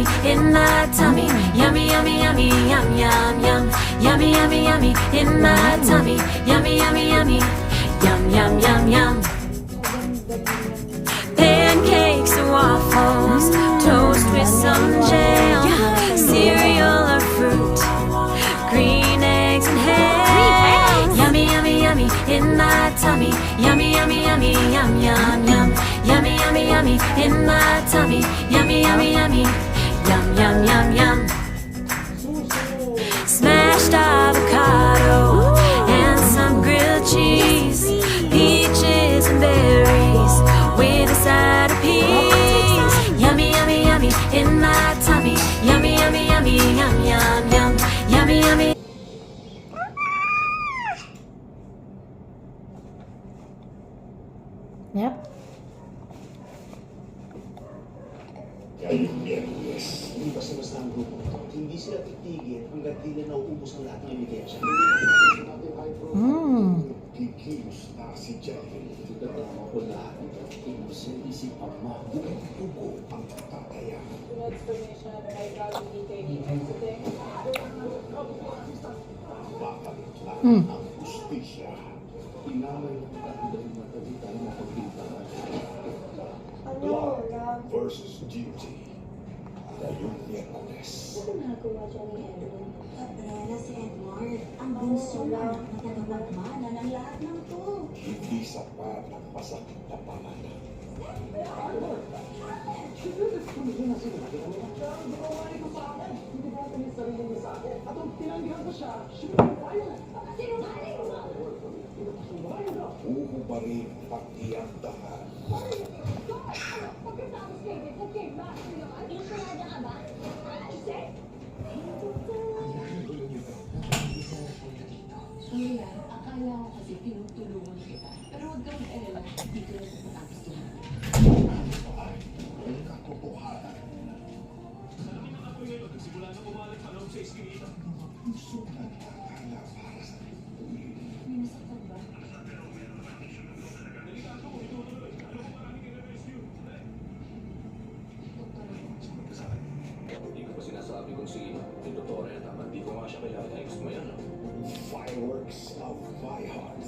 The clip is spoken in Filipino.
yummy in my tummy. Yummy, yummy, yummy, yum, yum, yum. Yummy, yummy, yummy in my tummy. Yummy, yummy, yummy, yum, yum, yum, yum. Pancakes and waffles, toast with some jam, cereal or fruit, green eggs and ham. Yummy, yummy, yummy in my tummy. Yummy, yummy, yummy, yum, yum, yum. Yummy, yummy, yummy in my tummy. Yummy, yummy, yummy, yum, yum, yum, yum. Smashed avocado and some grilled cheese, peaches and berries with a side of peas. Yummy, yummy, yummy in my tummy. Yummy, yummy, yummy, yum, yum, yum. Yummy, yummy. Yep. Yes. Hindi basta-basta ang grupo ito. Hindi sila titigil hanggang di na nauubos ang lahat ng ebidensya. Kikilos na si Jerry. Tignan ko lahat. Inisip ang mabuhay tugo ang tataya. Babalik lang ang justisya. Inamay ng kanilang matalitan na pagbintangan. Blood versus duty. Ngayong Miyerkules. Ano nagawa dyan ni Edwin? Abrela si Edward. Ang bunso na nagmana ng lahat ng to. Hindi sapat ang masakit na pangalan. Uhubarin pag-iandahan. Sorry akala ko kasi tinutulungan kita. Pero huwag kang alala, dito na sa matagustuhan. Ang katotohanan. Puso nagtatala para sa tuloy. May nasaktan ba? Hindi ko pa sinasabi kung si Dr. Tama. Hindi ko nga siya kilala. Gusto mo yan, no? Fireworks of my heart.